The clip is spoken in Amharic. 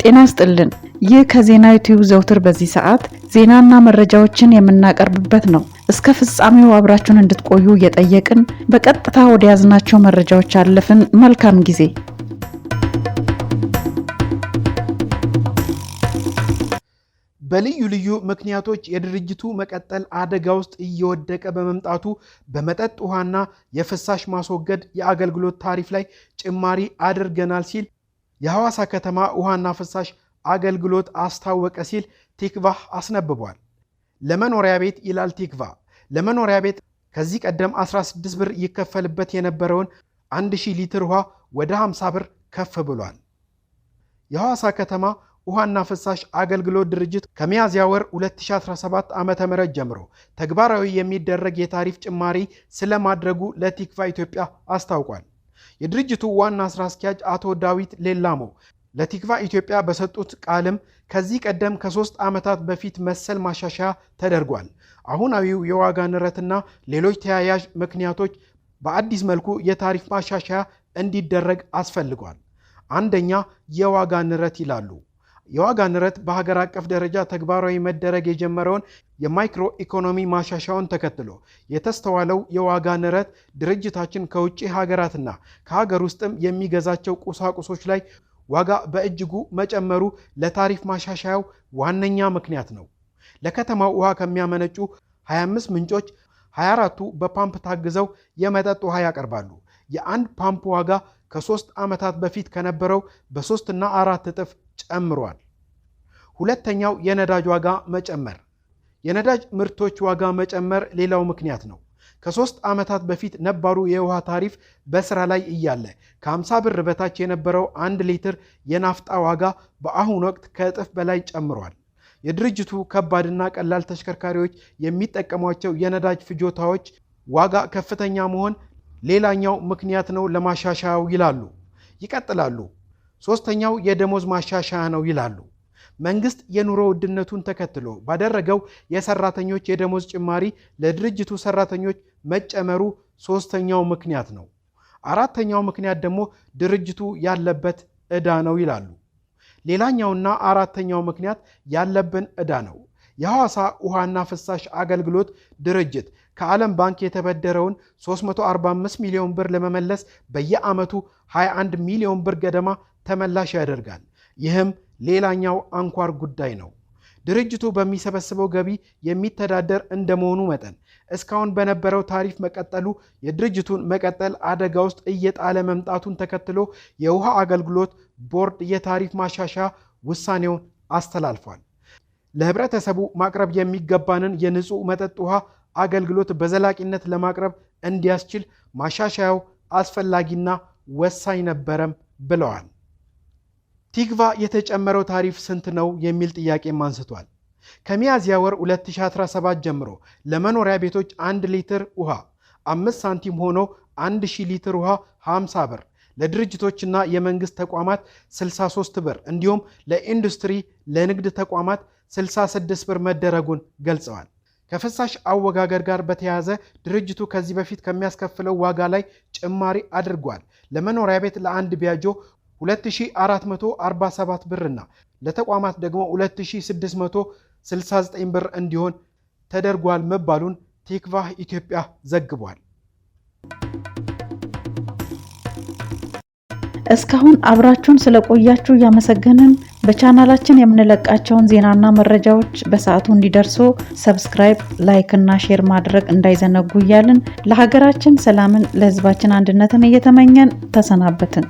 ጤና ይስጥልን። ይህ ከዜና ዩቲዩብ ዘውትር በዚህ ሰዓት ዜናና መረጃዎችን የምናቀርብበት ነው። እስከ ፍጻሜው አብራችሁን እንድትቆዩ እየጠየቅን በቀጥታ ወደ ያዝናቸው መረጃዎች አለፍን። መልካም ጊዜ። በልዩ ልዩ ምክንያቶች የድርጅቱ መቀጠል አደጋ ውስጥ እየወደቀ በመምጣቱ በመጠጥ ውሃና የፍሳሽ ማስወገድ የአገልግሎት ታሪፍ ላይ ጭማሪ አድርገናል ሲል የሐዋሳ ከተማ ውሃና ፍሳሽ አገልግሎት አስታወቀ ሲል ቲክቫህ አስነብቧል። ለመኖሪያ ቤት ይላል ቲክቫህ። ለመኖሪያ ቤት ከዚህ ቀደም 16 ብር ይከፈልበት የነበረውን 1000 ሊትር ውሃ ወደ 50 ብር ከፍ ብሏል። የሐዋሳ ከተማ ውሃና ፍሳሽ አገልግሎት ድርጅት ከሚያዝያ ወር 2017 ዓ.ም ጀምሮ ተግባራዊ የሚደረግ የታሪፍ ጭማሪ ስለማድረጉ ለቲክቫህ ኢትዮጵያ አስታውቋል። የድርጅቱ ዋና ስራ አስኪያጅ አቶ ዳዊት ሌላሞ ለቲክቫህ ኢትዮጵያ በሰጡት ቃልም ከዚህ ቀደም ከ3 ዓመታት በፊት መሰል ማሻሻያ ተደርጓል። አሁናዊው የዋጋ ንረትና ሌሎች ተያያዥ ምክንያቶች በአዲስ መልኩ የታሪፍ ማሻሻያ እንዲደረግ አስፈልጓል። አንደኛ የዋጋ ንረት ይላሉ። የዋጋ ንረት በሀገር አቀፍ ደረጃ ተግባራዊ መደረግ የጀመረውን የማይክሮ ኢኮኖሚ ማሻሻያውን ተከትሎ የተስተዋለው የዋጋ ንረት ድርጅታችን ከውጭ ሀገራትና ከሀገር ውስጥም የሚገዛቸው ቁሳቁሶች ላይ ዋጋ በእጅጉ መጨመሩ ለታሪፍ ማሻሻያው ዋነኛ ምክንያት ነው። ለከተማው ውሃ ከሚያመነጩ 25 ምንጮች 24ቱ በፓምፕ ታግዘው የመጠጥ ውሃ ያቀርባሉ። የአንድ ፓምፕ ዋጋ ከ3 ዓመታት በፊት ከነበረው በ3 እና 4 እጥፍ ጨምሯል። ሁለተኛው የነዳጅ ዋጋ መጨመር። የነዳጅ ምርቶች ዋጋ መጨመር ሌላው ምክንያት ነው። ከ3 ዓመታት በፊት ነባሩ የውሃ ታሪፍ በስራ ላይ እያለ ከ50 ብር በታች የነበረው 1 ሊትር የናፍጣ ዋጋ በአሁኑ ወቅት ከእጥፍ በላይ ጨምሯል። የድርጅቱ ከባድና ቀላል ተሽከርካሪዎች የሚጠቀሟቸው የነዳጅ ፍጆታዎች ዋጋ ከፍተኛ መሆን ሌላኛው ምክንያት ነው ለማሻሻያው ይላሉ። ይቀጥላሉ። ሶስተኛው የደሞዝ ማሻሻያ ነው ይላሉ። መንግስት የኑሮ ውድነቱን ተከትሎ ባደረገው የሰራተኞች የደሞዝ ጭማሪ ለድርጅቱ ሰራተኞች መጨመሩ ሶስተኛው ምክንያት ነው። አራተኛው ምክንያት ደግሞ ድርጅቱ ያለበት ዕዳ ነው ይላሉ። ሌላኛውና አራተኛው ምክንያት ያለብን ዕዳ ነው። የሐዋሳ ውሃና ፍሳሽ አገልግሎት ድርጅት ከዓለም ባንክ የተበደረውን 345 ሚሊዮን ብር ለመመለስ በየዓመቱ 21 ሚሊዮን ብር ገደማ ተመላሽ ያደርጋል። ይህም ሌላኛው አንኳር ጉዳይ ነው። ድርጅቱ በሚሰበስበው ገቢ የሚተዳደር እንደመሆኑ መጠን እስካሁን በነበረው ታሪፍ መቀጠሉ የድርጅቱን መቀጠል አደጋ ውስጥ እየጣለ መምጣቱን ተከትሎ የውሃ አገልግሎት ቦርድ የታሪፍ ማሻሻያ ውሳኔውን አስተላልፏል። ለህብረተሰቡ ማቅረብ የሚገባንን የንጹህ መጠጥ ውሃ አገልግሎት በዘላቂነት ለማቅረብ እንዲያስችል ማሻሻያው አስፈላጊና ወሳኝ ነበረም ብለዋል። ቲክቫህ የተጨመረው ታሪፍ ስንት ነው የሚል ጥያቄም አንስቷል። ከሚያዝያ ወር 2017 ጀምሮ ለመኖሪያ ቤቶች 1 ሊትር ውሃ 5 ሳንቲም ሆኖ 1000 ሊትር ውሃ 50 ብር፣ ለድርጅቶችና የመንግስት ተቋማት 63 ብር እንዲሁም ለኢንዱስትሪ ለንግድ ተቋማት 66 ብር መደረጉን ገልጸዋል። ከፍሳሽ አወጋገድ ጋር በተያያዘ ድርጅቱ ከዚህ በፊት ከሚያስከፍለው ዋጋ ላይ ጭማሪ አድርጓል። ለመኖሪያ ቤት ለአንድ ቢያጆ 2447 ብርና ለተቋማት ደግሞ 2669 ብር እንዲሆን ተደርጓል መባሉን ቲክቫህ ኢትዮጵያ ዘግቧል። እስካሁን አብራችሁን ስለቆያችሁ ያመሰገንን። በቻናላችን የምንለቃቸውን ዜናና መረጃዎች በሰዓቱ እንዲደርሱ ሰብስክራይብ፣ ላይክ እና ሼር ማድረግ እንዳይዘነጉ እያልን ለሀገራችን ሰላምን፣ ለሕዝባችን አንድነትን እየተመኘን ተሰናበትን።